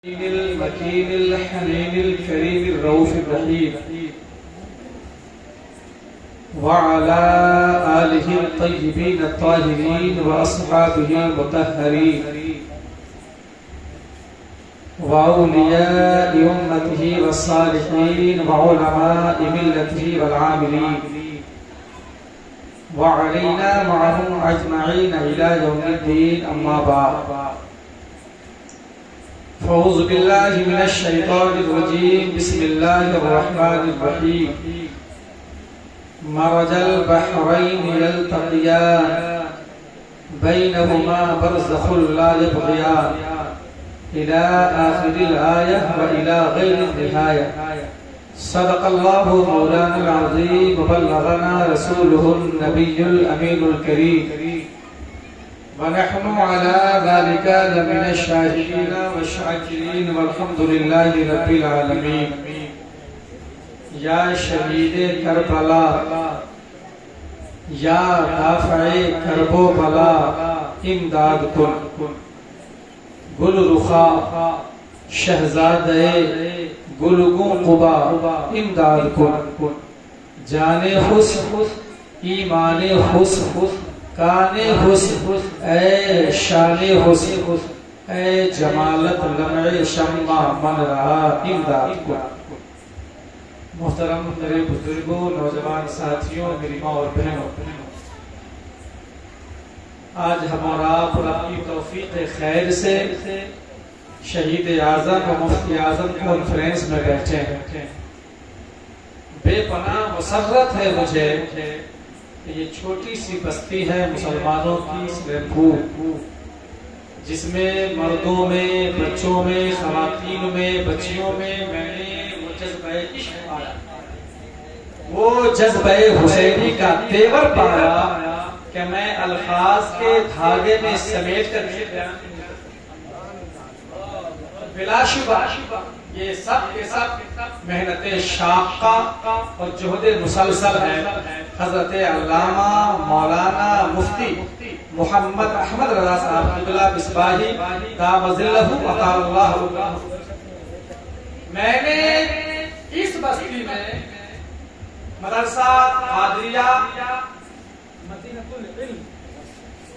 المكين الحنين الكريم الرؤوف الرحيم وعلى آله الطيبين الطاهرين وأصحابه المطهرين وأولياء أمته والصالحين وعلماء ملته والعاملين وعلينا معهم أجمعين إلى يوم الدين. أما بعد، فأعوذ بالله من الشيطان الرجيم. بسم الله الرحمن الرحيم. مرج البحرين يلتقيان بينهما برزخ لا يبغيان إلى آخر الآية وإلى غير النهاية. صدق الله مولانا العظيم وبلغنا رسوله النبي الأمين الكريم، ونحن على ذلك لمن الشاهدين والشاكرين والحمد لله رب العالمين. یا شہید کربلا، یا دافع کرب و بلا، امداد کن. گل رخا شہزادے گلگوں قبا، امداد کن. جان حسن ایمان حسن کان حسن اے شان حسن اے جمالت لمع شمع من رہا، امداد کن. محترم میرے بزرگوں، نوجوان ساتھیوں، میری ماں اور بہنوں، آج ہم اور آپ اپنی توفیق خیر سے شہید اعظم و مفتی اعظم کانفرنس میں بیٹھے ہیں. بے پناہ مسرت ہے مجھے کہ یہ چھوٹی سی بستی ہے مسلمانوں کی سلیمپور، جس میں مردوں میں، بچوں میں، خواتین میں، بچیوں میں میں نے وہ جذبہ عشق پایا، وہ جذبہ حسینی کا تیور پایا کہ میں الفاظ کے دھاگے میں سمیٹ کر کے بیان بلا شبہ یہ سب کے سب محنت شاقہ اور جہد مسلسل ہے حضرت علامہ مولانا مفتی محمد احمد رضا صاحب عبداللہ مصباحی دام ظلہ وقال اللہ. میں نے اس بستی میں مدرسہ قادریہ،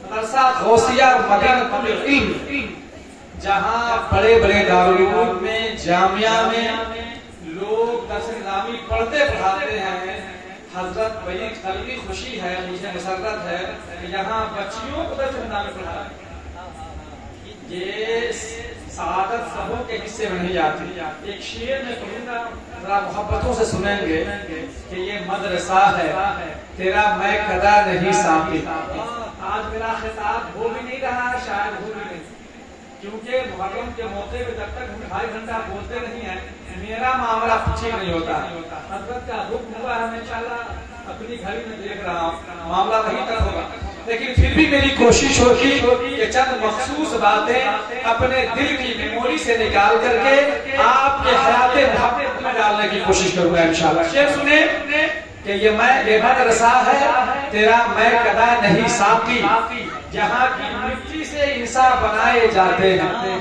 مدرسہ غوثیہ، مدینۃ العلم، جہاں بڑے بڑے دارالعلوم میں، جامعہ میں لوگ درس نظامی پڑھتے پڑھاتے ہیں. حضرت بڑی قلبی خوشی ہے، مجھے مسرت ہے کہ یہاں بچیوں کو درس نظامی پڑھا ہے. یہ سعادت سبوں کے حصے میں نہیں آتی. ایک شعر میں کہوں گا، ذرا محبتوں سے سنیں گے کہ یہ مدرسہ ہے تیرا میں قدا نہیں ساقی. آج میرا خطاب ہو بھی نہیں رہا، شاید ہو بھی نہیں، کیونکہ محرم کے موقع پہ جب تک ہم 2.5 گھنٹہ بولتے نہیں ہیں میرا معاملہ ٹھیک نہیں ہوتا. حضرت کا حکم ہوا ہے، میں انشاءاللہ اپنی گھڑی میں دیکھ رہا ہوں معاملہ وہیں تک ہوگا، لیکن پھر بھی میری کوشش ہوگی کہ چند مخصوص باتیں اپنے دل کی میموری سے نکال کر کے آپ کے حیات محبت میں ڈالنے کی کوشش کروں گا انشاءاللہ. شعر سنیں کہ یہ مدرسہ ہے تیرا میں قدا نہیں ساقی، جہاں کی مٹی سے انسان بنائے جاتے ہیں.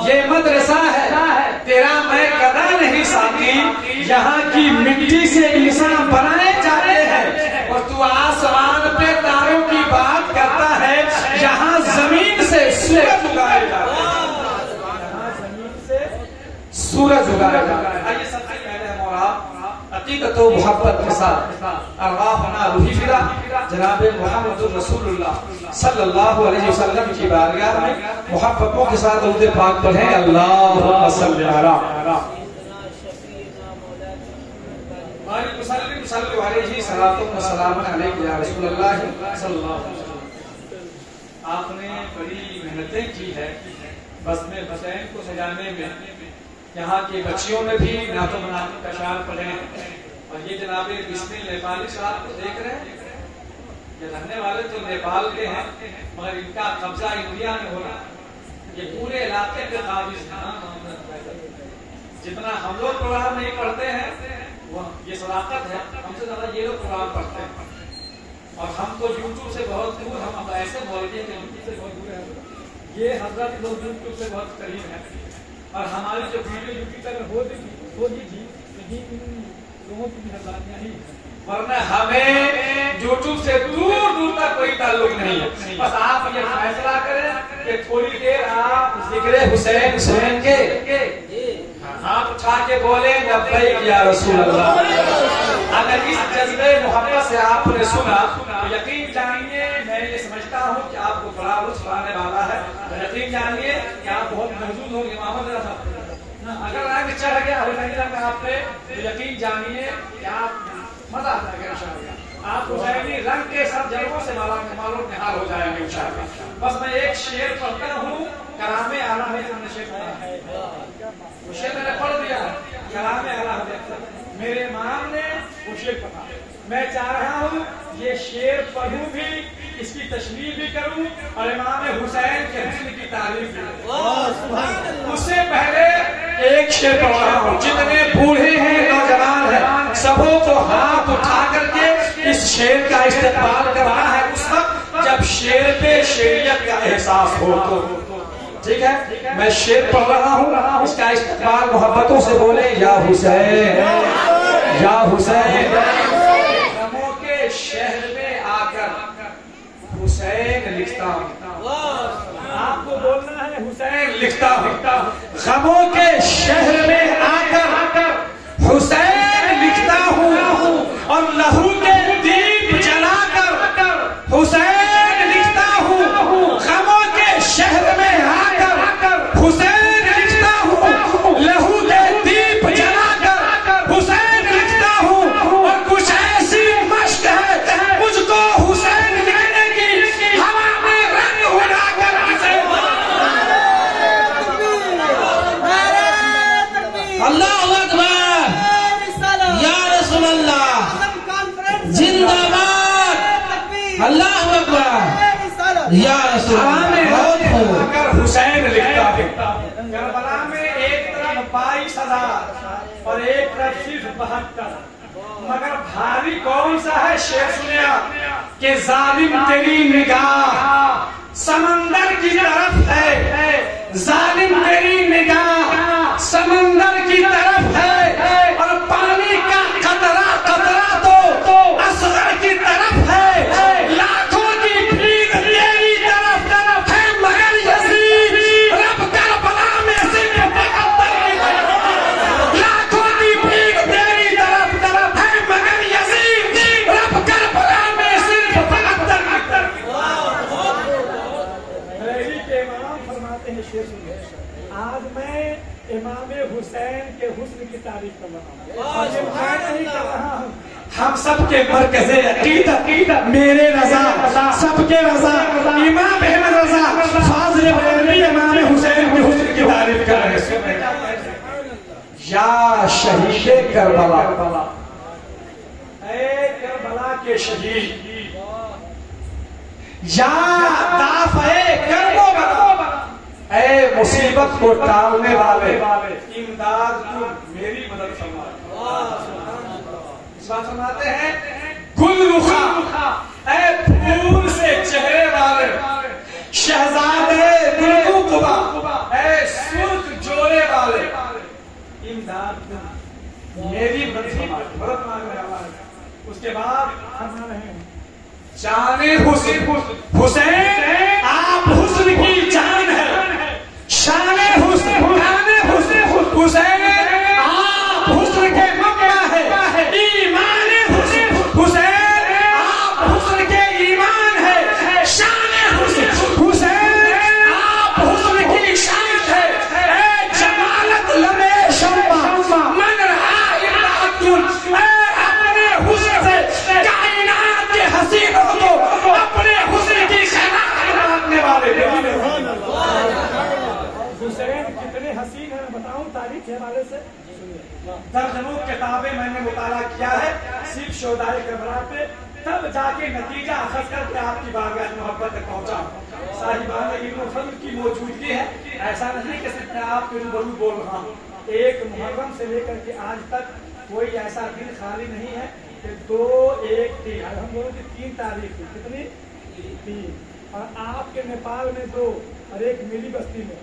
یہ مدرسہ ہے تیرا میں قدا نہیں ساقی، یہاں کی مٹی سے انسان بنائے جاتے ہیں. اور تو آسمان پہ تاروں کی بات کرتا ہے، یہاں زمین سے سورج اگائے جاتے ہیں. یہاں زمین سے سورج اگائے جاتے ہیں. آئیے سب سے پہلے ہم اور آپ عقیدت و محبت کے ساتھ ارواحنا روحی فدا جناب محمد رسول اللہ صلی اللہ علیہ وسلم کی بارگاہ میں محبتوں کے ساتھ درود پاک پڑھیں. اللہم صلی علی صلی علیہ صلاۃ و سلام علیک یا رسول اللہ صلی اللہ علیہ وسلم. آپ نے بڑی محنتیں کی ہے بزم حسین کو سجانے میں. یہاں کی بچیوں نے بھی نعت و مناقب کا شعر پڑھے، اور یہ جناب بسم نیپالی صاحب کو دیکھ رہے ہیں. یہ رہنے والے تو نیپال کے ہیں مگر ان کا قبضہ انڈیا میں ہو رہا. یہ پورے علاقے کے قابض ہیں. جتنا ہم لوگ قرآن نہیں پڑھتے ہیں وہ یہ صداقت ہے، ہم سے زیادہ یہ لوگ قرآن پڑھتے ہیں. اور ہم تو یوٹیوب سے بہت دور، ہم ایسے بولتے ہیں کہ یوٹیوب سے بہت دور ہے. یہ حضرت لوگ یوٹیوب سے بہت قریب ہیں. اور ہماری جو ویڈیو یوٹیوب پر ہوگی تھی لیکن لوگوں کی مہربانیاں ہی، ورنہ ہمیں یوٹیوب سے دور دور تک کوئی تعلق نہیں ہے. بس آپ یہ فیصلہ کریں کہ تھوڑی دیر آپ ذکر حسین سنیں گے، آپ اٹھا کے بولیں لبیک یا رسول اللہ. اگر اس جذبے محبت سے آپ نے سنا تو یقین جانیے، میں یہ سمجھتا ہوں کہ آپ کو بڑا لطف آنے والا ہے. یقین جانیے کہ آپ بہت محظوظ ہوں گے. محمد رضا اگر رنگ چڑھ گیا آپ پہ تو یقین جانیے کہ آپ مزہ آتا ہے انشاءاللہ. آپ حسینی رنگ کے سب جلووں سے معلوم نہار ہو جائیں گے انشاءاللہ. بس میں ایک شعر پڑھتا ہوں، کلام اعلیٰ حضرت نے شعر پڑھا ہے، وہ شعر میں نے پڑھ دیا ہے. کلام اعلیٰ حضرت میرے امام نے وہ شعر پڑھا. میں چاہ رہا ہوں یہ شعر پڑھوں بھی، اس کی تشریح بھی کروں اور امام حسین کے حسن کی تعریف بھی کروں. اس سے پہلے ایک شعر پڑھ رہا ہوں. جتنے بوڑھے ہیں نوجوان ہیں سبوں کو ہاتھ اٹھا کر کے اس شعر کا استقبال کرنا ہے اس وقت جب شعر پہ شعریت کا احساس ہو تو. ٹھیک ہے، میں شعر پڑھ رہا ہوں، اس کا استقبال محبتوں سے بولے یا حسین یا حسین. غموں کے شہر میں آ کر حسین لکھتا ہوں. آپ کو بولنا ہے حسین لکھتا ہوں. غموں کے شہر میں آ کر حسین لکھتا ہوں اور لہو کے دیپ جلا کر حسین لکھتا ہوں. غموں کے شہر میں آ کر حسین لکھتا ہوں، لہو کے دیپ جلا کر حسین لکھتا ہوں. اور کچھ ایسی مشق ہے مجھ کو حسین لکھنے کی، ہوا میں رنگ اڑا کر اللہ اکبر یا رسول اللہ زندہ باد. اللہ اکبر یا رسول اللہ. حسین لکھتا ہے کربلا میں ایک طرف 22,000 اور ایک طرف صرف 72، مگر بھاری کون سا ہے؟ شعر سنیا کہ ظالم تیری نگاہ سمندر کی طرف ہے، ظالم تیری نگاہ سمندر کی طرف ہے اور پانی کا قطرہ قطرہ تو اصغر کی طرف ہے. لاکھوں کی بھیڑ تیری طرف ہے مگر یزید رب کربلا میں صرف 72. لاکھوں کی بھیڑ تیری طرف ہے مگر یزید رب کربلا میں صرف 72. کے امام فرماتے ہیں شعر سنیے. آج میں امام حسین کے حسن کی تعریف کر رہا ہوں، نہیں کر رہا ہوں. ہم سب کے مرکز عقیدت میرے رضا، سب کے رضا امام احمد رضا فاضل بریلوی امام حسین کے حسن کی تعریف کر رہے ہیں. یا شہید کربلا، اے کربلا کے شہید، یا دافع کرب و بلا، اے مصیبت کو ٹالنے والے امداد کو میری مدد فرما. اس بات فرماتے ہیں گل رخا، اے پھول سے چہرے والے شہزادے گل قبا، اے سرخ جوڑے والے امداد کو میری مدد فرما. مدد مانگنے والا ہے. اس کے بعد فرما رہے ہیں جانے حسین آپ حسن کی جان ہے، شان حسین حسین آپ حسن کے مبدأ ہے، ایمان حسین آپ حسن کے ایمان ہے، شان حسین آپ حسن کی شان ہے. اے جمالت لبے شمع من رہا امرأۃ، اے اپنے حسن سے کائنات کے حسینوں کو اپنے حسن کی خیرات مانگنے والے. حسین کتنے حسین ہیں میں بتاؤں تاریخ کے حوالے سے. درجنوں کتابیں میں نے مطالعہ کیا ہے صرف شہدائے کربلا پہ، تب جا کے نتیجہ اخذ کر کے آپ کی بارگاہ محبت تک پہنچا. صاحبان علم و فضل کی موجودگی ہے، ایسا نہیں کہ صرف میں آپ کے روبرو بول رہا ہوں. ایک محرم سے لے کر کے آج تک کوئی ایسا دن خالی نہیں ہے کہ 2 1 3 ہم لوگوں کی 3 تاریخ تھی. کتنی؟ 3. اور آپ کے نیپال میں 2 اور ایک میری بستی میں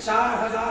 4000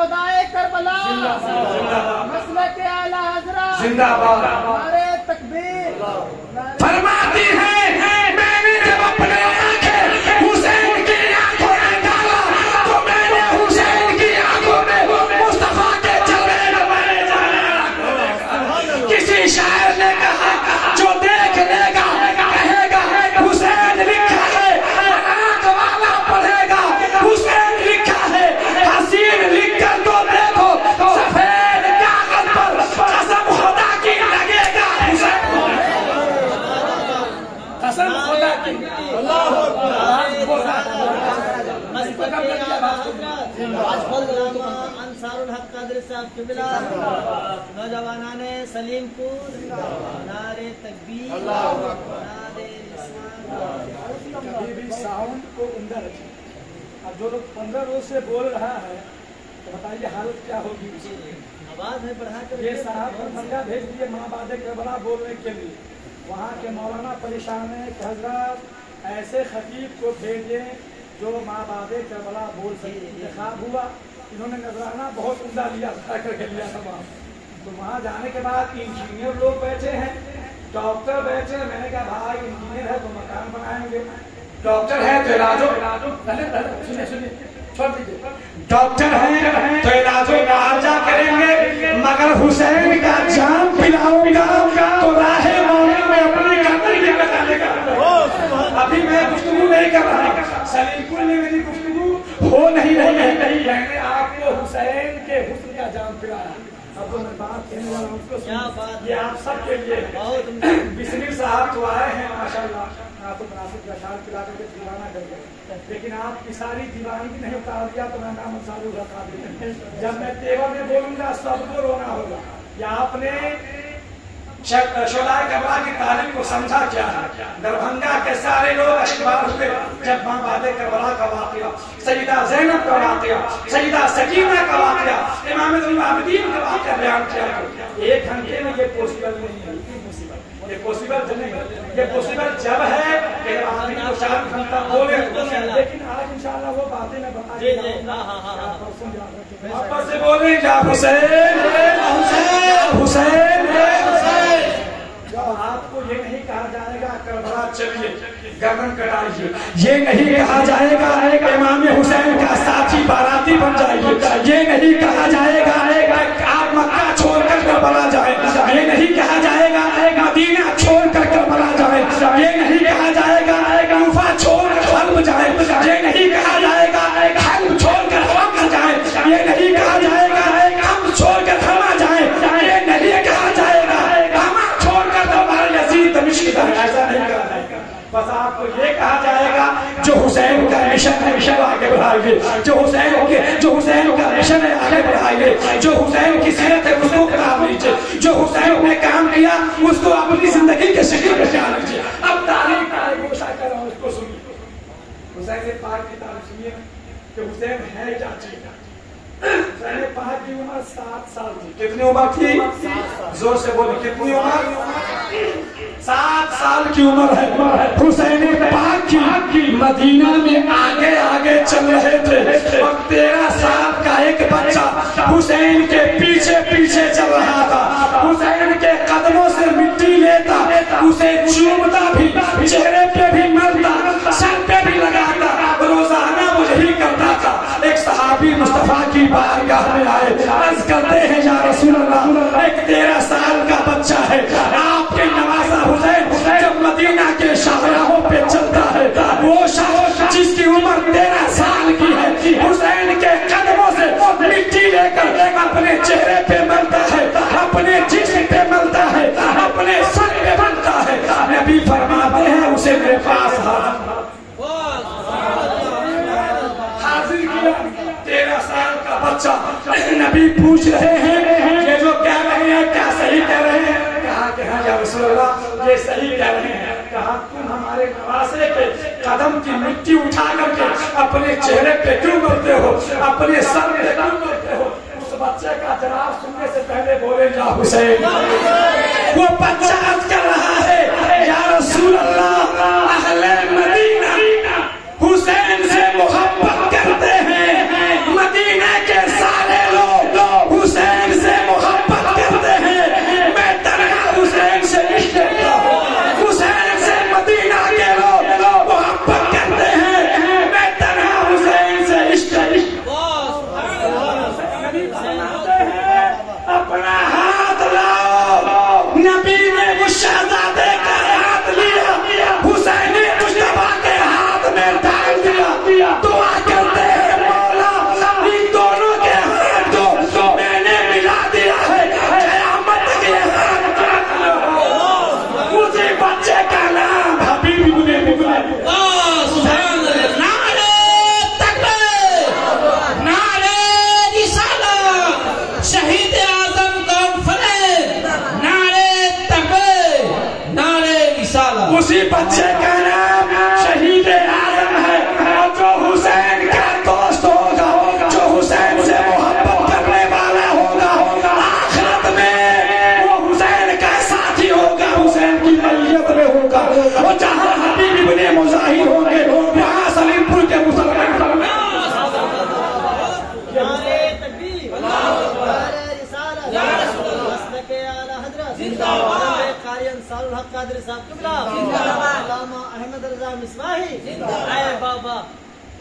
شہدائے کربلا مسلک اعلی حضرت زندہ باد نعرے تکبیر فرماتی ہے میں نے جب اپنے آنکھیں حسین کی آنکھوں میں ڈالا تو میں نے حسین کی آنکھوں میں مصطفیٰ کے جلوے نمائے جانا. کسی شاعر نے کہا جو دیکھ لے گا کہے گا حسین لکھا ہے, آنکھ والا پڑھے گا حسین لکھا ہے. حسین لکھ کر تو دیکھو سفید کاغذ پر قسم خدا کی لگے گا حسین. قسم خدا کی انصار الحق قادر صاحب قبلہ نوجوانان سلیم پور نعرے تکبیر نعرے کبھی بھی ساؤنڈ کو عمدہ رکھیں. اب جو لوگ 15 روز سے بول رہا ہے تو بتائیے حالت کیا ہوگی. آواز میں بڑھا کر یہ صاحب دربھنگہ بھیج دیے مابعد کربلا بولنے کے لیے. وہاں کے مولانا پریشان ہیں کہ حضرات ایسے خطیب کو بھیجیں جو مابعد کربلا بول سکے. انتخاب ہوا, انہوں نے نذرانہ بہت عمدہ لیا کر کے لیا تھا وہاں. تو وہاں جانے کے بعد انجینئر لوگ بیٹھے ہیں, ڈاکٹر بیٹھے ہیں. میں نے کہا بھائی انجینئر ہے تو مکان بنائیں گے, ڈاکٹر ہے تو علاج چھوڑ دیجیے, ڈاکٹر ہیں تو علاج و معالجہ کریں گے, مگر حسین کا جام پلاؤں گا تو راہ مولا میں اپنی گردن کی بتانے کا. ابھی میں گفتگو نہیں کر رہا, سلیم پور نے میری گفتگو ہو نہیں رہی ہے. میں نے آپ کو حسین کے حسن کا جام پلایا. اب تو میں بات کہنے والا ہوں اس کو سن, یہ آپ سب کے لیے. بسمل صاحب تو آئے ہیں ماشاءاللہ, آپ کو مناسب کا شان پلا کر کے دیوانہ کر گئے, لیکن آپ کی ساری دیوانگی نہیں اتار دیا تو میں نام انصار الحق قادری. جب میں تیور میں بولوں گا سب کو رونا ہوگا. یا آپ نے شہدائے کربلا کی تعلیم کو سمجھا کیا ہے. دربھنگہ کے سارے لوگ اشکبار ہوئے جب مابعد کربلا کا واقعہ, سیدہ زینب کا واقعہ, سیدہ سکینہ کا واقعہ, امام العابدین کا واقعہ بیان کیا. ایک گھنٹے میں یہ پوسیبل نہیں ہے. یہ پوسیبل نہیں ہے, یہ پوسیبل جب ہے کہ آدمی کو 4 گھنٹہ بولے. لیکن آج انشاءاللہ وہ باتیں میں بتا دوں گا. واپس سے بولیں یا حسین حسین حسین. آپ کو یہ نہیں کہا جائے گا کربلا چلیے گردن کٹائیے, یہ نہیں کہا جائے گا امام حسین کا ساتھی باراتی بن جائیے, یہ نہیں کہا جائے گا آپ مکہ چھوڑ کر کربلا جائیں, یہ نہیں کہا جائے گا مدینہ چھوڑ کر کربلا جائیں, یہ نہیں کہا جائے گا کوفہ چھوڑ کر حلب جائیں, یہ نہیں کہا جائے گا حلب چھوڑ کر حلب جائیں, یہ نہیں کہا جائے گا ہم چھوڑ کر ہما جائیں, یہ نہیں کہا جائے گا ہما چھوڑ کر ہمارے یزید دمشق جائیں. ایسا نہیں کہا جائے گا. بس آپ کو یہ کہا جائے گا جو حسین کا مشن ہے مشن آگے بڑھائیے, جو حسین کا مشن ہے آگے بڑھائیے, جو حسین کی سیرت ہے اس کو کام لیجیے, جو حسین نے کام کیا اس کو اپنی زندگی کے شکل میں جان لیجیے. اب تاریخ کا گوشہ کر رہا ہوں, اس کو سنیے. حسین پاک کی تعریف سنیے کہ حسین ہے کیا چیز. حسین پاک کی عمر 7 سال تھی. کتنی عمر تھی؟ زور سے بولیں, کتنی عمر؟ 7 سال کی عمر ہے. حسین پاک کی مدینہ میں آگے آگے چل رہے تھے اور 13 سال کا ایک بچہ حسین کے پیچھے پیچھے چل رہا تھا. حسین کے قدموں سے مٹی لیتا, اسے چومتا بھی, چہرے پہ بھی ملتا, سر پہ بھی لگاتا, روزانہ وہ یہی کرتا تھا. ایک صحابی مصطفیٰ کی بارگاہ میں آئے, عرض کرتے ہیں یا رسول اللہ ایک 13 سال کا بچہ ہے, آپ کے نوازا حسین جب مدینہ کے شاہراہوں پہ چلتا ہے, وہ شخص جس کی عمر 13 سال کی ہے حسین کے قدموں سے مٹی لے کر اپنے چہرے پہ ملتا ہے, اپنے جسم پہ ملتا ہے, اپنے سر پہ ملتا ہے. نبی فرماتے ہیں اسے میرے پاس حاضر کیا. 13 سال کا بچہ. نبی پوچھ رہے ہیں یہ جو کہہ رہے ہیں کیا صحیح کہہ رہے ہیں؟ کہا کہ ہاں یا رسول اللہ یہ صحیح کہہ رہے ہیں. کہا تم ہمارے نواسے پہ قدم کی مٹی اٹھا کر کے اپنے چہرے پہ کیوں کرتے ہو, اپنے سر پہ کیوں کرتے ہو؟ اس بچے کا جواب سننے سے پہلے بولے یا حسین. وہ بچہ عرض کر رہا ہے یا رسول اللہ اہل مدینہ حسین سے محبت کرتے ہیں, مدینہ کے سارے لوگ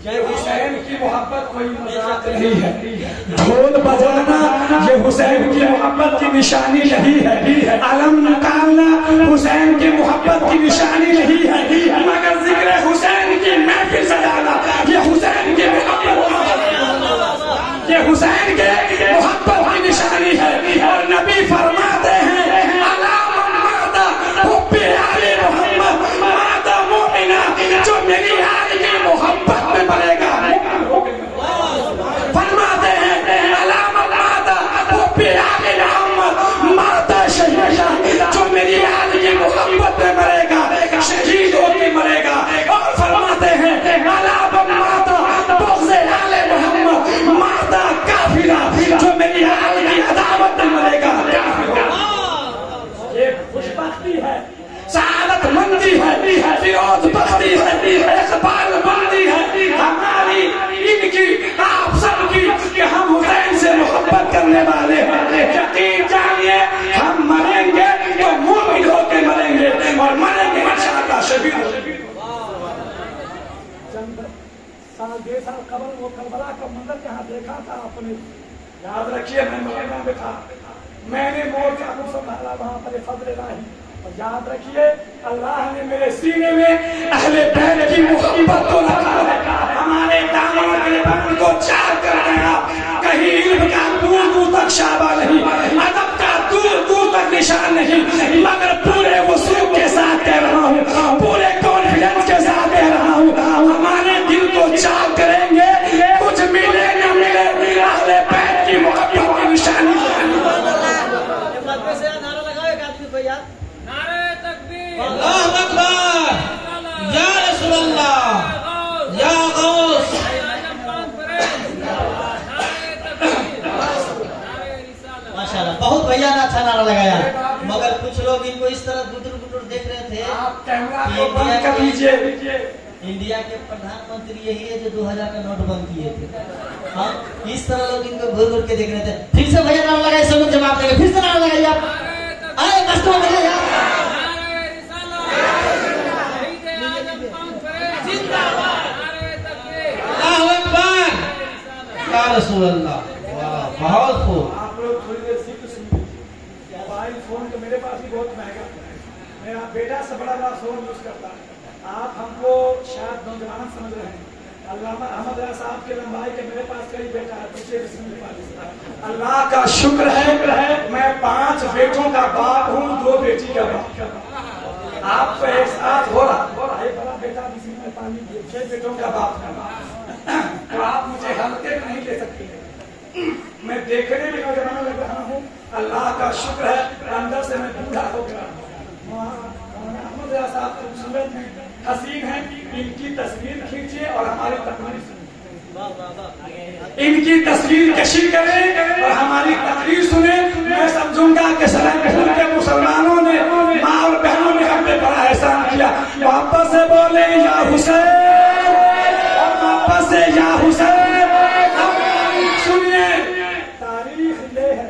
یہ حسین کی محبت کوئی مذاق نہیں ہے، ڈھول بجانا یہ حسین کی محبت کی نشانی نہیں ہے، علم نکالنا حسین کی محبت کی نشانی نہیں ہے، مگر ذکر حسین کی محفل سجانا یہ حسین کی محبت، یہ حسین کے محبت کی نشانی ہے۔ اور نبی فرماتے ہیں جو میری آل کی محبت میں مرے گا، فرماتے ہیں علامت مادہ حب آل محمد مادہ شہید، جو میری آل کی محبت میں مرے گا شہید ہو کے مرے گا۔ اور فرماتے ہیں علامت مادہ بغض آل محمد مادہ کافرہ، جو میری آل کی عداوت میں مرے گا۔ یہ خوشبختی ہے، سعادت مندی ہے، فیروز بختی ہے، اقبال مندی ہے ہماری، ان کی آپ سب کی کہ ہم حسین سے محبت کرنے والے ہیں۔ یقین جانیے ہم مریں گے تو مومن ہو کے مریں گے، اور مریں گے انشاءاللہ شہید۔ چند سال 1.5 سال قبل وہ کربلا کا منظر جہاں دیکھا تھا آپ نے، یاد رکھیے میں مدینہ میں تھا، میں نے موت کا منظر سنبھالا وہاں پر فضل الہی، اور یاد رکھیے اللہ نے میرے سینے میں اہل بیت کی محبت کو رکھا ہے، ہمارے دامن کے بند کو چار کر گیا، کہیں علم کا دور دور تک شعبہ نہیں، ادب کا دور دور تک نشان نہیں، مگر پورے وثوق کے ساتھ کہہ رہا ہوں، پورے کانفیڈنس کے ساتھ کہہ رہا ہوں، ہمارے دل کو چار کریں گے، کچھ ملے نہ ملے اہل بیت کی محبت کی نشانی۔ اللہ اکبر، یا رسول اللہ، یا غوث۔ ماشاءاللہ بہت بھیا نے اچھا نعرہ لگایا، مگر کچھ لوگ ان کو اس طرح گٹر گٹر دیکھ رہے تھے۔ آپ کیمرہ کو بند کر لیجئے۔ انڈیا کے پردھان منتری یہی ہے جو 2000 کا نوٹ بند کیے تھے، ہاں اس طرح لوگ ان کو گھور گھور کے دیکھ رہے تھے۔ پھر سے بھیا نعرہ لگائے، سب جواب دیں گے، پھر سے نعرہ لگائیے آپ، آئے کسٹمر بھیا یار۔ اللہ اکبر، یا رسول اللہ، بہت خوب۔ آپ لوگ تھوڑی دیر ذکر سنیے، موبائل فون تو میرے پاس بھی بہت مہنگا ہے، میرا بیٹا سے بڑا بڑا فون یوز کرتا ہے، آپ ہم کو شاید نوجوان سمجھ رہے ہیں، علامہ احمد رضا صاحب کے لمبائی کے میرے پاس کئی بیٹا ہے، پیچھے بھی میرے پاس۔ اللہ کا شکر ہے میں 5 بیٹوں کا باپ ہوں، 2 بیٹی کا باپ۔ آپ کو ایک ساتھ ہو رہا ہے، بڑا بیٹا کسی میں پانی دیے، 6 بیٹوں کا باپ ہے، تو آپ مجھے ہلکے میں نہیں لے سکتے، میں دیکھنے میں نوجوان لگ رہا ہوں، اللہ کا شکر ہے اندر سے میں بوڑھا ہو گیا ہوں۔ احمد رضا صاحب خوبصورت ہیں، حسین ہیں، ان کی تصویر کھینچیے اور ہماری تقریر سنیں، ان کی تصویر کشی کریں اور ہماری تقریر سنیں۔ میں سمجھوں گا کہ سلام کے مسلمانوں نے، ماں اور بہنوں نے ہم پہ بڑا احسان کیا۔ واپس سے بولے یا حسین، اور واپس سے یا حسین۔ سنیے تاریخ یہ ہے،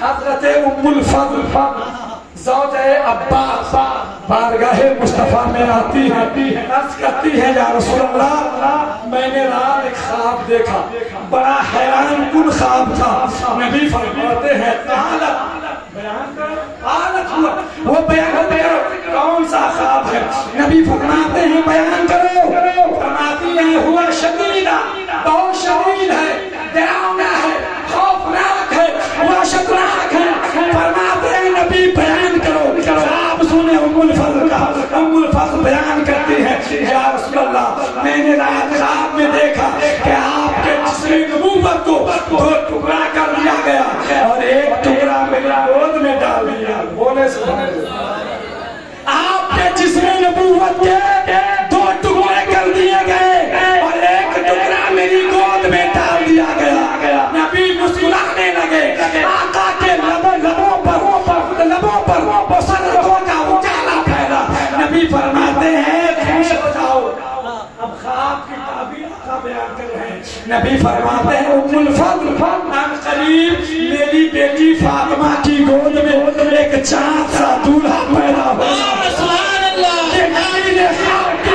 حضرت ام الفضل زوجہ عباس بارگاہ مصطفیٰ میں آتی ہے، عرض کرتی ہے یا رسول اللہ میں نے رات ایک خواب دیکھا، بڑا حیران کن خواب تھا۔ نبی فرماتے ہیں بیان کرو، حالت ہوا وہ بیان کرو، کون سا خواب ہے؟ نبی فرماتے ہیں بیان کرو، فرماتی ہیں ہوا شدیدہ، بہت شدید ہے، ڈراؤنا ہے، خوفناک ہے، وحشتناک ہے۔ فرماتے ہیں نبی بیان کرو، خواب سنے ام الفضل کا۔ ام الفضل بیان کرتی ہے یا رسول اللہ میں نے رات خواب میں دیکھا کہ آپ کے جسم نبوت کو 2 ٹکڑا کر دیا گیا اور ایک ٹکڑا میری گود میں ڈال دیا۔ بولے سبحان اللہ، آپ کے جسم نبوت کے 2 ٹکڑے کر دیے گئے اور ایک ٹکڑا میری گود میں ڈال دیا گیا۔ نبی مسکرانے لگے، آقا کے لبوں پر مسرتوں کا اجالا پھیلا۔ نبی فرماتے ہیں خوش ہو جاؤ، اب خواب کی تعبیر آقا بیان کر رہے ہیں۔ نبی فرماتے ہیں ام الفضل ان قریب میری بیٹی فاطمہ کی گود میں ایک چاند سا دولہا پیدا ہوا۔ سبحان اللہ، نبی نے خواب کی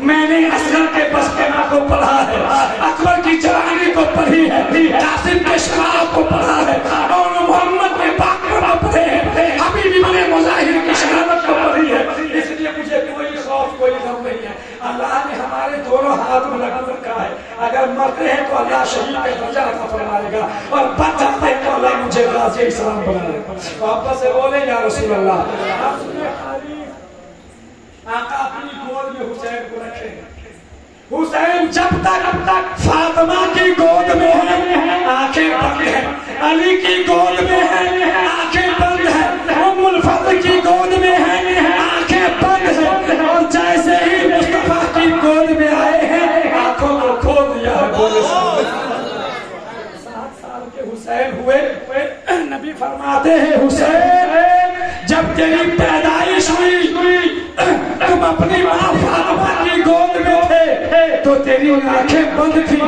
میں نے اصغر کے بسکنا کو پڑھا ہے، اکبر کی جوانی کو پڑھی ہے، قاسم کے شباب کو پڑھا ہے، اور محمد کے پاک کو پڑھے ہیں، حبیب ابن مظاہر کی شہادت کو پڑھی ہے۔ اس لیے مجھے کوئی خوف کوئی غم نہیں ہے۔ اللہ نے ہمارے دونوں ہاتھ میں لگا رکھا ہے، اگر مرتے ہیں تو اللہ شہید کا درجہ عطا فرمائے گا، اور بچ جاتے ہیں تو اللہ مجھے غازی اسلام بنائے گا۔ واپس سے بولے یا رسول اللہ۔ آپ سنیں تعریف، آقا اپنی گود میں حسین کو رکھے، حسین جب تک فاطمہ کی گود میں ہے آنکھیں بند ہیں، علی کی گود میں ہے آنکھیں بند ہیں، ام الفضل کی گود میں ہے آنکھیں بند ہیں، اور جیسے ہی مصطفیٰ کی گود میں آئے ہیں آنکھوں کو کھول دیا ہے۔ بولے 7 سال کے حسین ہوئے، نبی فرماتے ہیں حسین جب تیری پیدائش ہوئی تم اپنی ماں فاطمہ کی گود میں تھے تو تیری آنکھیں بند تھی،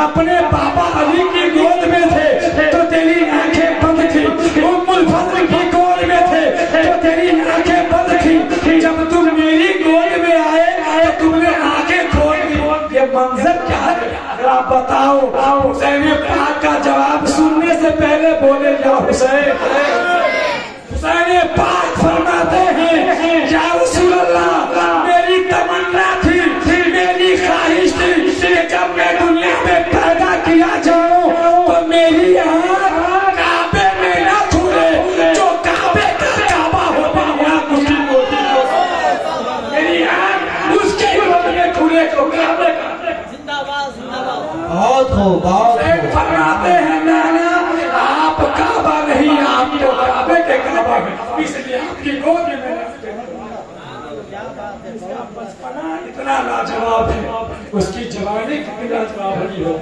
اپنے بابا علی کی گود میں تھے تو تیری آنکھیں بند تھی، ام الفضل کی گود میں تھے تو تیری آنکھیں بند تھی، جب تم میری گود میں آئے تو تم نے آنکھیں کھول دی۔ یہ منظر کیا ہے اگر آپ بتاؤ؟ حسین پاک کا جواب سننے سے پہلے بولے یا حسین۔ حسین پاک فرماتے ہیں یا رسول اللہ میری تمنا تھی، میری خواہش تھی کہ جب میں دنیا میں پیدا کیا جاؤں تو میری آنکھ کعبے میں نہ کھلے، جو کعبے کا کعبہ ہوتا ہے اس کی گود میں، میری آنکھ اس کی گود میں کھلے جو کعبے کا۔ زندہ باد زندہ باد۔ بہت ہو بہت ہو۔ فرماتے ہیں نانا آپ کعبہ نہیں، آپ تو کعبے کے کعبہ ہیں، اس لیے آپ کی گود میں میں رکھتے ہیں۔ اس کا بچپنا اتنا لاجواب ہے، اس کی جوانی کتنی لاجواب نہیں ہو،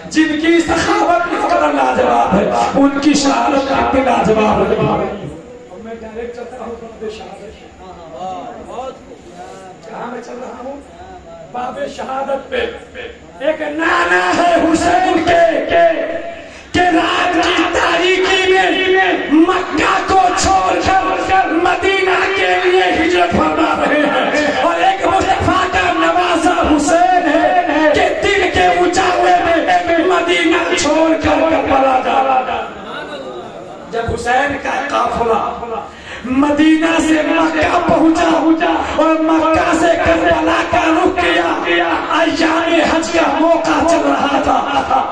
جن کی سخاوت اتنا لاجواب ہے ان کی شہادت کتنی لاجواب نہیں ہو۔ اور میں ڈائریکٹ چلتا ہوں باب شہادت، کہاں میں چل رہا ہوں؟ باب شہادت پہ۔ ایک نانا ہے حسین کے کہ رات کی تاریکی میں مکہ کو چھوڑ کر مدینہ کے لیے ہجرت فرما رہے ہیں، اور ایک مصطفیٰ کا نوازا حسین ہے کہ دن کے اجالے میں مدینہ چھوڑ کر کربلا جا رہا۔ جب حسین کا قافلہ مدینہ سے مکہ پہنچا اور مکہ سے کربلا کا رخ کیا، ایام حج کا موقع چل رہا تھا،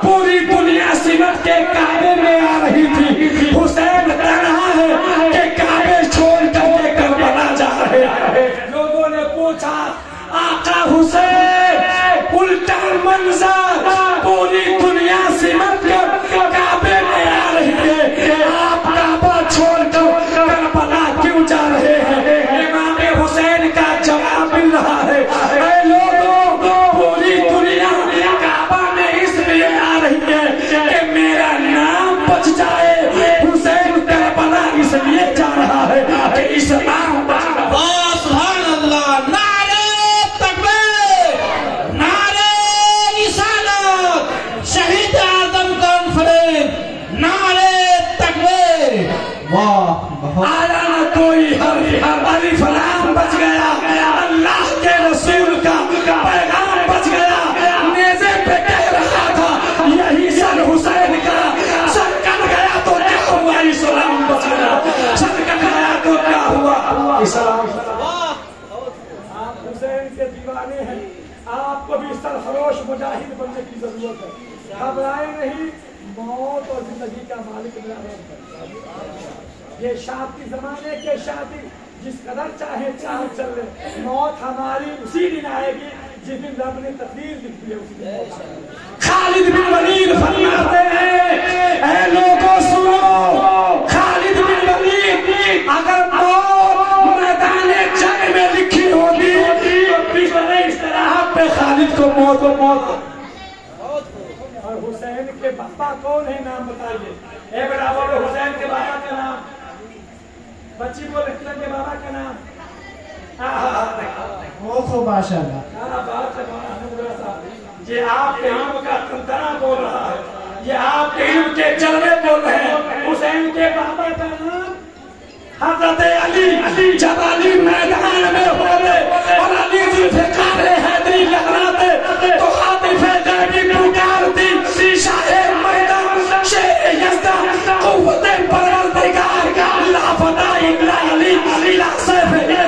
پوری دنیا سمٹ کے کعبے میں آ رہی تھی، حسین تنہا ہے کہ کعبے چھوڑ کر کے کربلا جا رہے ہیں۔ لوگوں نے پوچھا آقا حسین الٹا منظر، پوری دنیا سمٹ کر کعبے میں آ رہی ہے، آپ کعبہ چھوڑ کر کربلا کیوں جا رہے ہیں؟ امام حسین کا جواب مل رہا ہے، اے لوگوں پوری دنیا کعبہ میں اس لیے آ رہی ہے کہ میرا نام بچ جائے، حسین کربلا اس لیے جا رہا ہے کہ اسلام بچ جائے۔ سبحان اللہ، نعرہ تکبیر، نعرہ رسالت، شہید اعظم کانفرنس، نعرہ تکبیر۔ واہ بہت آیا نہ کوئی الف لام بچ گیا، اللہ کے رسول کا پیغام بچ گیا، نیزے پہ کہہ رہا تھا یہی سر حسین کا، سر کٹ گیا تو کیا ہوا، اسلام بچ گیا، سر کٹ گیا تو کیا ہوا، اسلام۔ آپ حسین کے دیوانے ہیں، آپ کو بھی سرفروش مجاہد بننے کی ضرورت ہے، گھبرائے نہیں، موت اور زندگی کا مالک میرا رب ہے۔ یہ شادی زمانے کے شادی جس قدر چاہے چل لے، موت ہماری اسی دن آئے گی جس دن رب نے تقدیر لکھی ہے، اسی دن۔ خالد بن ولید فرماتے ہیں اے لوگوں سنو، خالد بن ولید اگر موت میدان جنگ میں لکھی ہوتی تو بغیر استراحت پہ خالد کو موت اور حسین کے باپا کون ہے، نام بتائیے؟ اے بیٹا بولو حسین کے باپا کا نام، بچی بولے حسین کے بابا کا نام۔ بہت ہو ماشاءاللہ۔ کیا بات ہے مولانا صاحب، یہ آپ کے علم کا تنترا بول رہا ہے، یہ آپ کے علم کے جلوے بول رہے ہیں۔ حسین کے بابا کا نام حضرت علی جب علی میدان میں ہوتے اور علی ذوالفقار حیدری لہراتے تو عاطف غیبی پکارتی شاہ میدان شیر یزدہ قوت پروردگار لا فتح الا علی لا سیف الا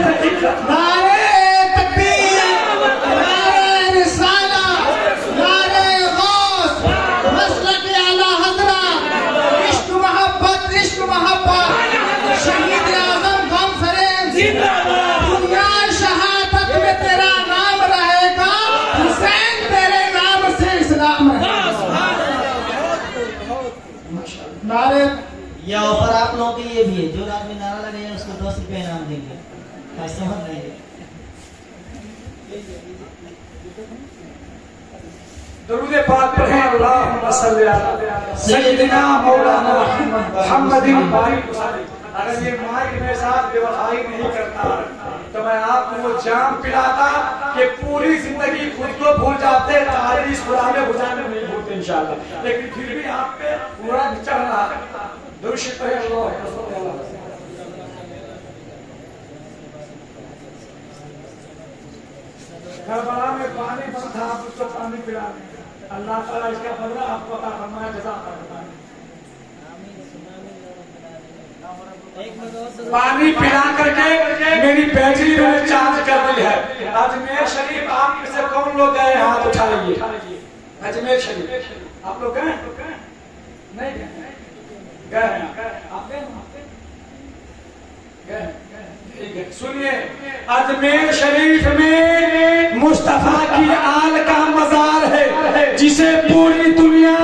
نعرہ تکبیر، نعرہ رسالہ، نعرہ غوث، مسلک اعلی حضرت، عشق محبت، عشق محبت، شہید اعظم کانفرنس، دنیا شہادت میں تیرا نام رہے گا، حسین تیرے نام سے اسلام رہے گا۔ نعرہ یہ آفر آپ لوگوں کے یہ بھی ہے، جو آدمی نعرہ لگے اس کو 10 روپے انعام دیں گے، سمجھ رہے ہیں؟ درود پاک پڑھیں اللہم صلی علی سیدنا مولانا محمد اگر یہ مائک میرے ساتھ بے وفائی نہیں کرتا تو میں آپ کو وہ جام پلاتا کہ پوری زندگی خود کو بھول جاتے تاریخ اس خدا میں خدا میں نہیں بھولتے انشاءاللہ، لیکن پھر بھی آپ پہ پورا چڑھ رہا ہے۔ درود شریف پڑھیں اللہم صلی علی کربلا میں پانی بند تھا، آپ اس کو پانی پلا دیں، اللہ تعالیٰ اس کا بدلہ آپ کو عطا فرمائے، جزاک اللہ۔ پانی پلا کر کے میری بیٹری میں نے چارج کر دی ہے۔ اجمیر شریف آپ میں سے کون لوگ گئے ہاتھ اٹھائیے؟ اجمیر شریف آپ لوگ گئے نہیں گئے ہیں؟ آپ گئے گئے؟ سنیے، اجمیر شریف میں مصطفیٰ کی آل کا مزار ہے جسے پوری دنیا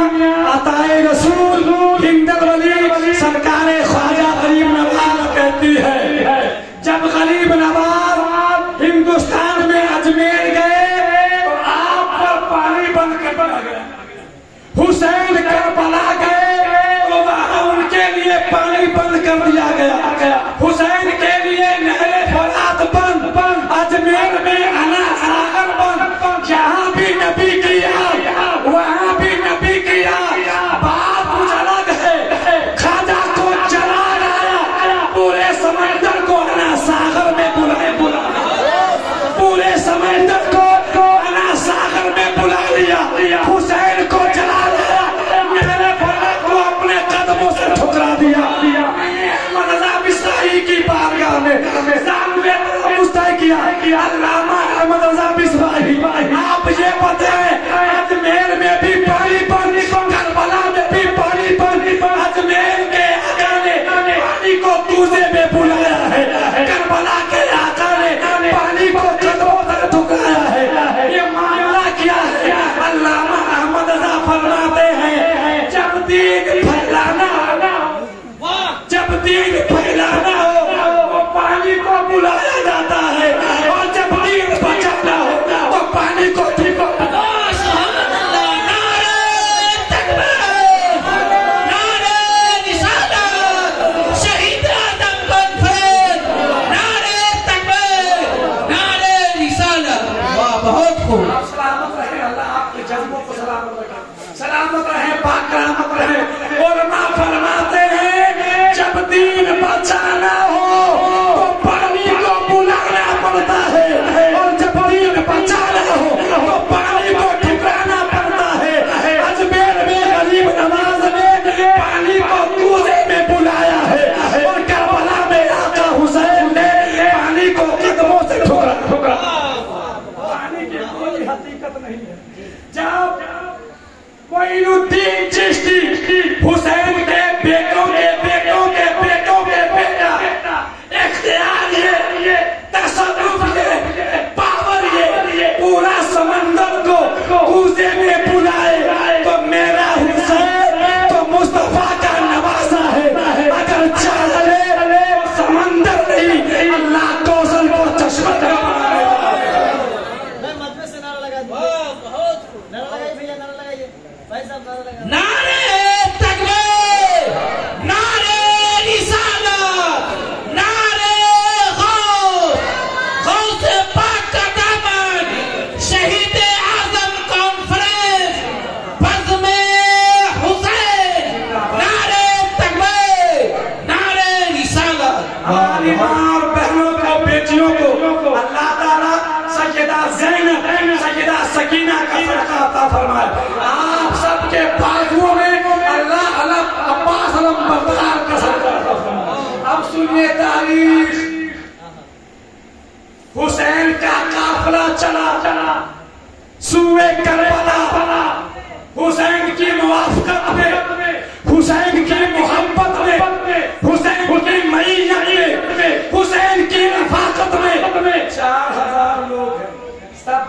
عطائے رسول ہند الولی سرکار خواجہ غریب نواز کہتی ہے۔ جب غریب نواز ہندوستان میں اجمیر گئے تو آپ پر پانی بند کر دیا گیا۔ حسین کربلا گئے تو وہاں ان کے لیے پانی بند کر دیا گیا۔ حسین کے لیے نہر فرات بند، اجمیر میں انا ساغر بند، جہاں بھی نبی کیا وہاں بھی نبی کیا۔ بات کچھ الگ ہے، خواجہ کو جلا لایا، پورے سمندر کو انا ساغر میں بلائے، پورے سمندر کو انا ساغر میں بلا لیا۔ حسین کو جلا لایا، نہر فرات کو اپنے قدموں سے ٹھکرا دیا۔ احمد رضا بصری کی بارگاہ میں علامہ احمد رضا بصری آپ یہ بتائیں، اجمیر میں بھی پانی بند، کربلا میں بھی پانی بند، اجمیر کے آقا نے پانی کو کوزے میں بلایا ہے، کربلا کے آقا نے پانی کو قدموں سے ٹھکرایا ہے۔ یہ معاملہ کیا ہے؟ علامہ احمد رضا فرماتے ہیں جب دین پھیلانا ہو وہ پانی کو بلایا جاتا ہے، اور جب دین بچانا ہو تو پانی کو سلامت رہے، پاک رحمت رہے۔ علماء فرماتے ہیں جب دین بچانا ہو تو پانی کو بلانا پڑتا ہے، اور جب دین بچانا ہو تو پانی کو ٹھکرانا پڑتا ہے۔ اجمیر میں غریب نواز نے پانی کو کوزے میں بلایا ہے، اور کربلا میں آقا حسین نے پانی کو قدموں سے ٹھکرا۔ پانی کی کوئی حقیقت نہیں ہے۔ جب معین الدین چشتی حسین کے بیٹوں کے بیٹوں کے بیٹوں کے بیٹا، اختیار یہ، تصرف یہ، پاور یہ، پورا سمندر کو کوزے میں بلائے تو میرا حسین تو مصطفیٰ کا نوازا ہے۔ اگر چاہے سمندر نہیں، اللہ کوثر کو چشمہ نعرہ تکبیر، نعرہ رسالت، نعرہ غوث، غوث پاک کا دامن، شہید اعظم کانفرنس، بزم حسین، نعرہ تکبیر، نعرہ رسالت۔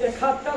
71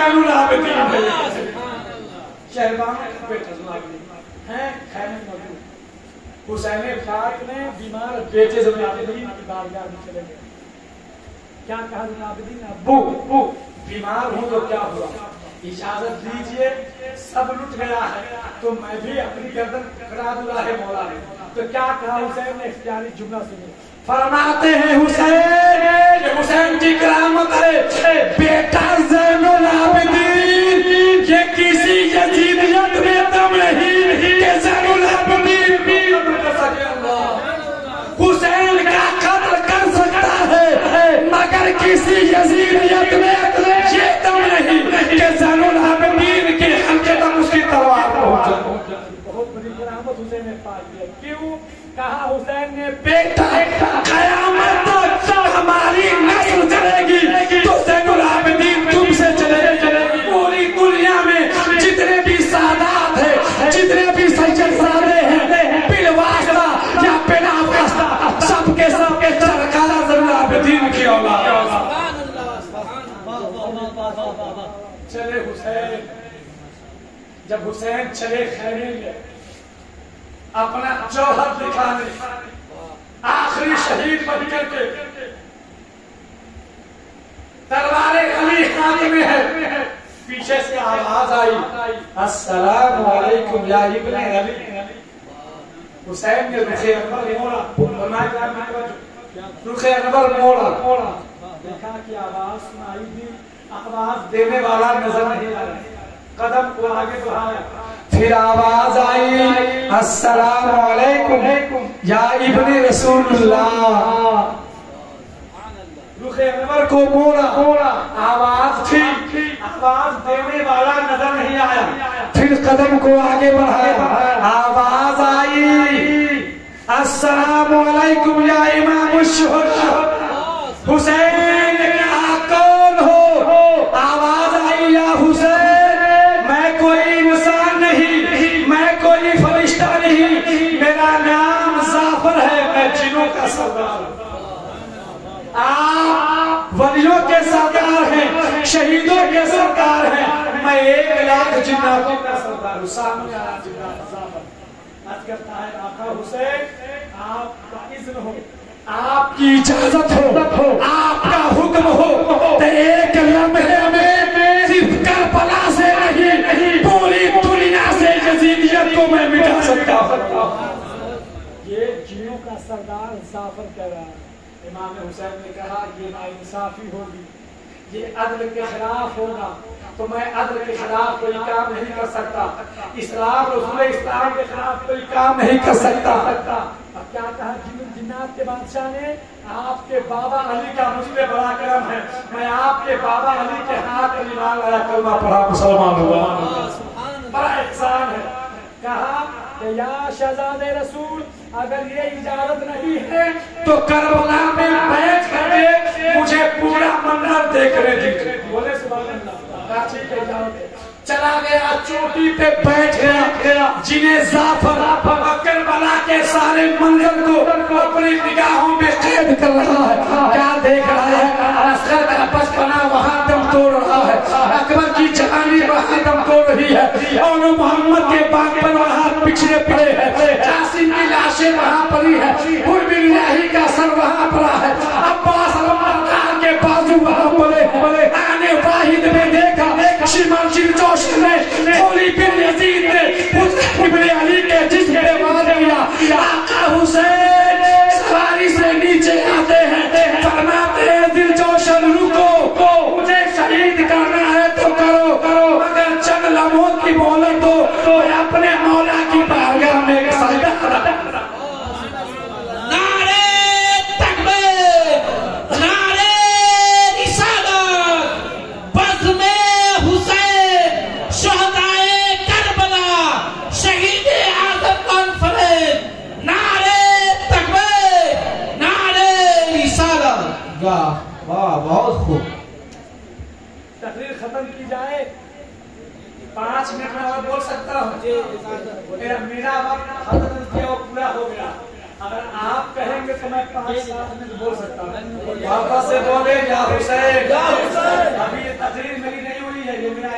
زین العابدین ہے. شہبان کا بیٹا زین العابدین ہیں خیمے موجود. حسین پاک نے بیمار بیٹے زین العابدین کی بارگاہ میں چلے گئے. کیا کہا زین العابدین؟ ابو بیمار ہوں تو کیا ہوا، اجازت دیجئے، سب لٹ گیا ہے تو میں بھی اپنی گردن کھڑا دوں ہے مولا نے. تو کیا کہا حسین نے؟ اختیاری جملہ سنیں. فرماتے ہیں حسین، یہ حسین کی کرامت ہے، بیٹا زین العابدین یہ کسی یزیدیت میں دم نہیں کہ زین العابدین حسین کا قتل کر سکتا ہے، مگر کسی یزیدیت میں یہ دم نہیں کہ زین العابدین کے حلقے تک اس کی تلوار پہنچے. بہت بڑی کرامت حسین نے پا لیا. کیوں کہا حسین نے؟ بیٹا قیامت تک ہماری نسل چلے گی تو زین العابدین تم سے چلے گی. پوری دنیا میں جتنے بھی سادات ہیں، جتنے بھی سجدزادے ہیں، بالواسطہ یا بلا واسطہ، سب کے سب سرکار زین العابدین کی اولاد. چلے حسین، جب حسین چلے خیمے میں اپنا جوہر دکھانے، آخری شہید بن کر کے تلوار علی ہاتھ میں ہے. پیچھے سے آواز آئی السلام علیکم یا ابن علی. حسین نے رخ انور موڑا، رخ انور موڑا، دیکھا کہ آواز سنائی دی، آواز دینے والا نظر نہیں آیا. قدم کو آگے بڑھایا، پھر آواز آئی السلام علیکم یا ابن رسول اللہ. رخ انور کو موڑا، آواز تھی، آواز دینے والا نظر نہیں آیا. پھر قدم کو آگے بڑھایا، آواز آئی السلام علیکم یا امام الشہداء. حسین نے کہا کون ہو؟ آواز آئی یا حسین میں کوئی انسان نہیں، میں کوئی فرشتہ نہیں، میرا نام زعفر ہے، میں جنوں کا سردار ہوں. آپ ولیوں کے سردار ہیں، شہیدوں کے سردار ہیں، میں 1,00,000 جناتوں کا سردار ہوں. سامنے آیا جنات زعفر، عرض کرتا ہے آقا حسین آپ کا اذن ہو، آپ کی اجازت ہو، آپ کا حکم ہو تو ایک لمحے میں صرف کربلا سے نہیں پوری دنیا سے یزیدیت کو میں مٹا سکتا ہوں. یہ جنوں کا سردار زعفر کہہ رہا ہے. امام حسین نے کہا یہ ناانصافی ہوگی، یہ عدل کے خلاف ہوگا، تو میں عدل کے خلاف کوئی کام نہیں کر سکتا، اسلام رسول اسلام کے خلاف کوئی کام نہیں کر سکتا. اب کیا کہا جنات کے بادشاہ نے؟ آپ کے بابا علی کا مجھ پہ بڑا کرم ہے، میں آپ کے بابا علی کے ہاتھ پر ایمان لایا، کلمہ پڑھا، مسلمان ہوا، بڑا احسان ہے. کہا کہ یا شہزادے رسول اگر یہ اجازت نہیں ہے تو کربلا میں بیٹھ کر کے مجھے پورا منظر دیکھنے دیجیے. بولے سبحان اللہ. ٹھیک ہے اجازت ہے. چلا گیا، چوٹی پہ بیٹھ گیا، جنہیں زعفر کربلا کے سارے منظر کو اپنی نگاہوں میں قید کر رہا ہے. کیا دیکھ رہا ہے؟ اصغر کا بچپنا وہاں دم توڑ رہا ہے، اکبر کی جوانی وہاں دم توڑ رہی ہے، اور محمد کے باغ وہاں پچھڑے پڑے ہیں، قاسم کی لاشیں وہاں پڑی ہے، حرم الہی کا سر وہاں پڑا ہے، عباس علمدار کے بازو وہاں پڑے. آنے واحد میں دیکھا شمال جوش نے ہولی بن یزید نے ابن علی کے جسم پہ وار کیا. آقا حسین سواری سے نیچے آتے ہیں، فرماتے ہیں دل جوشن رکو، مجھے شہید کرنا ہے تو کرو، مگر چند لمحوں کی مہلت دو، میں اپنے مولا کی بارگاہ میں سجدہ کرتا. بہت خوب. تقریر ختم کی جائے، 5 منٹ میں اور بول سکتا ہوں. میرا وقت ختم کیا وہ پورا ہو گیا. اگر آپ کہیں گے تو میں 5-7 منٹ بول سکتا ہوں. واپس سے بولے یا حسین. ابھی یہ تقریر میری نہیں ہوئی ہے، یہ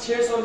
600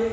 1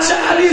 40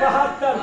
72।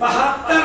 72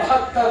72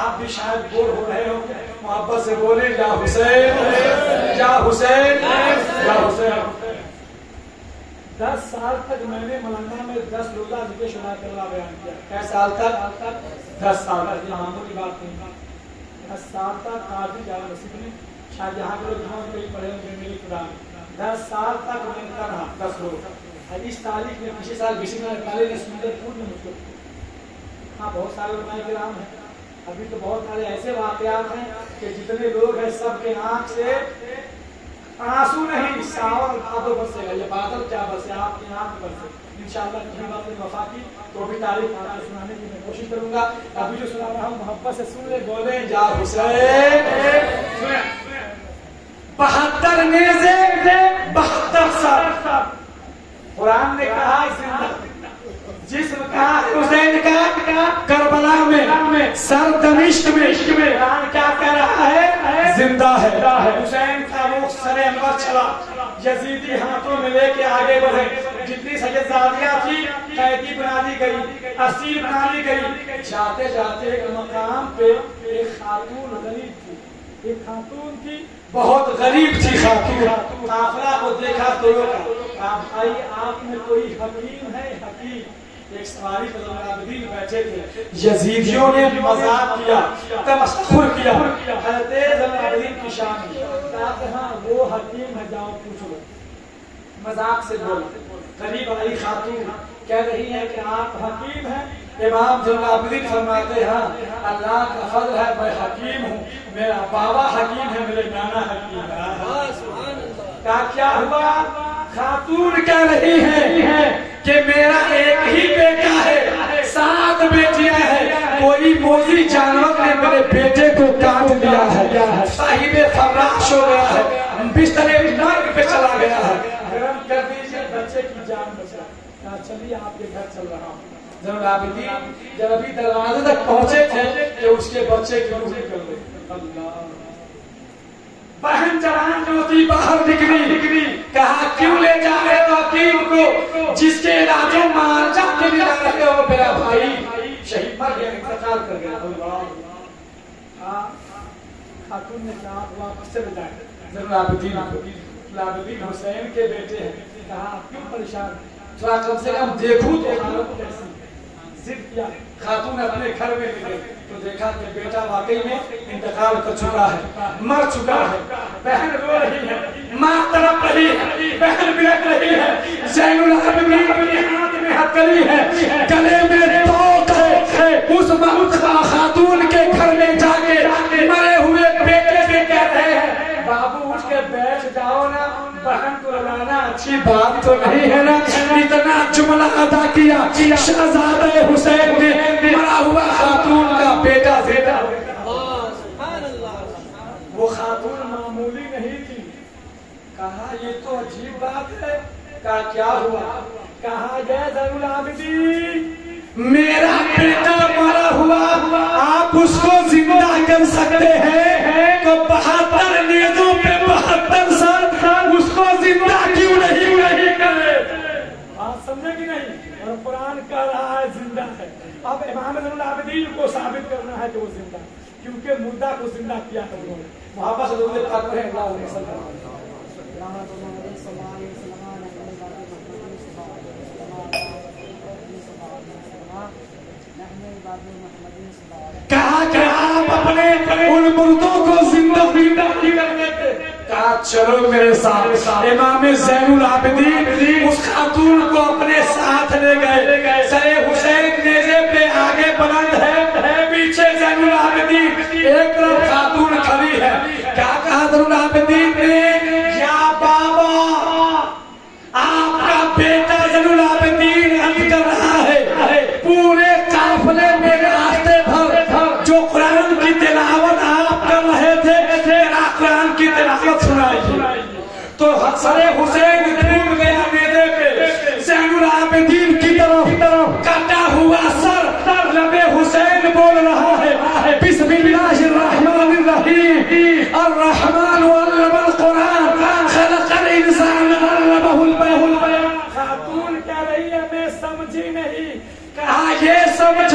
آپ بھی شاید بور ہو رہے ہوں گے. محبت سے بولے یا حسین یا حسین یا حسین. 10 سال تک میں نے مولانا میں 10 روزہ ذکر شمار کرنا بیان کیا. کئی سال تک؟ 10 سال تک. یہ معمولی بات نہیں. 10 سال تک قاضی جامع مسجد میں شاید یہاں کے لوگ جہاں کئی پڑھے ہوں گے میری قرآن 10 سال تک میں نے رہا 10 روز. اس تاریخ میں پچھلے سال 20 نے سندر پور میں مجھ کو ہاں بہت سارے علماء کرام ہیں. ابھی تو بہت سارے ایسے واقعات ہیں کہ جتنے لوگ ہیں سب کے آنکھ سے آنسو نہیں ساون بادل برسے گا. یہ بادل کیا برسے آپ کی آنکھ برسے. انشاءاللہ کہیں بات میں وفا کی تو بھی تاریخ آپ کو سنانے کی میں کوشش کروں گا. ابھی جو سنا رہا ہوں محبت سے سن لے. بولے یا حسین. 72 نیزے 72 سر. قرآن نے کہا زندہ جسم کہا حسین کا کربلا میں سر دمشق میں. قرآن کیا کہہ رہا ہے؟ زندہ ہے. حسین کا وہ سر انور چلا یزیدی ہاتھوں میں لے کے آگے بڑھے. جتنی سجدزادیاں تھی قیدی بنا دی گئی اسیر بنا دی گئی. جاتے جاتے ایک مقام پہ ایک خاتون غریب تھی. ایک خاتون تھی بہت غریب تھی خاتون. قافلہ کو دیکھا تو روکا. بھائی آپ میں کوئی حکیم ہے؟ حکیم. ایک سواری پر العابدین بیٹھے تھے. یزیدیوں نے مذاق کیا تمسخر کیا. حضرت العابدین کی شان کی کہا کہ ہاں وہ حکیم ہے جاؤ پوچھو. مذاق سے بولا. غریب والی خاتون کہہ رہی ہے کہ آپ حکیم ہیں. امام العابدین فرماتے ہیں اللہ کا فضل ہے میں حکیم ہوں. میرا بابا حکیم ہے میرے نانا حکیم ہے. کیا ہوا؟ خاتون کہہ رہی ہے کہ میرا ایک ہی بیٹا ہے 7 بیٹیاں ہیں. کوئی موذی جانور نے میرے بیٹے کو کاٹ لیا ہے. صاحب فراش ہو گیا ہے. بستر مرگ پہ چلا گیا ہے. گرم کر دیجیے بچے کی جان بچا. کہا چلیے آپ کے گھر چل رہا ہوں. العابدین جب ابھی دروازے تک پہنچے تھے کہ اس کے بچے کی روح نکل گئی. اللہ بہن جوان جو تھی باہر نکلی. کہا کیوں لے جا رہے ہو حکیم کو جس کے علاج و معالجہ کے لیے جا رہے ہو؟ میرا بھائی شہید مر گیا انتقال کر گیا. خاتون نے کہا واپس چلے جائیں. العابدین حسین کے بیٹے ہیں. کہا کیوں پریشان؟ تھوڑا کم سے کم دیکھوں تو حالت کیسی. ضد کیا. خاتون اپنے گھر میں گئے تو دیکھا کہ بیٹا واقعی میں انتقال کر چکا ہے مر چکا ہے. بہن رو رہی ہے ماں تڑپ رہی ہے بہن بلک رہی ہے. زین العابدین اپنے ہاتھ میں ہتھکڑی ہے گلے میں توق ہے. اس وقت خاتون کے گھر میں جا کے مرے ہوئے بیٹے سے کہہ رہے ہیں بابو اٹھ کے بیٹھ جاؤ نا. بہن کو رلانا اچھی بات تو نہیں ہے نا. اتنا جملہ ادا کیا شہزادہ حسین نے مرا ہوا خاتون کا بیٹا زیدہ. وہ خاتون معمولی نہیں تھی. کہا یہ تو عجیب بات ہے. کہا کیا ہوا؟ کہا گیا زین العابدین میرا بیٹا مرا ہوا آپ اس کو زندہ کر سکتے ہیں تو 72 نیزوں پہ 72 سال اس کو زندہ کیوں نہیں کرے؟ بات سمجھے کہ نہیں؟ اور قرآن کہہ رہا ہے زندہ ہے. اب امام زین العابدین کو ثابت کرنا ہے کہ وہ زندہ ہے کیونکہ مردہ کو زندہ کیا ہے انہوں نے. محبت سے درود پاک پڑھیں. اللہم صلی اللہ علیہ وسلم. کہا کہ آپ اپنے ان مردوں کو زندہ نہیں کرنے تھے. کہا چلو میرے ساتھ. امام زین العابدین اس خاتون کو اپنے ساتھ لے گئے. سر حسین نیزے پہ آگے بلند ہے پیچھے زین العابدین. ایک طرف خاتون کھڑی ہے. کیا کہا زین العابدین نے؟ یا بابا آپ کا بیٹا زین العابدین عرض کر رہا ہے پورے قافلے میں راستے بھر جو قرآن کی تلاوت آپ کر رہے تھے میرا قرآن کی تلاوت سنائی. تو سر حسین ڈھونڈ گیا نیزے پہ زین العابدین کی طرف. کٹا ہوا سر لب حسین بول رہا ہے بسم اللہ الرحمن الرحیم الرحمن علم القرآن خلق الانسان علمہ البیان. خاتون کہہ رہی ہے میں سمجھی نہیں. کہا یہ سمجھ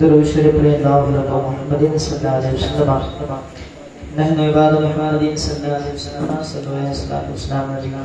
درود شریف پڑھیں اللہم محمد صلی اللہ علیہ وسلم نحن عباد محمد صلی اللہ علیہ وسلم صلی اللہ علیہ وسلم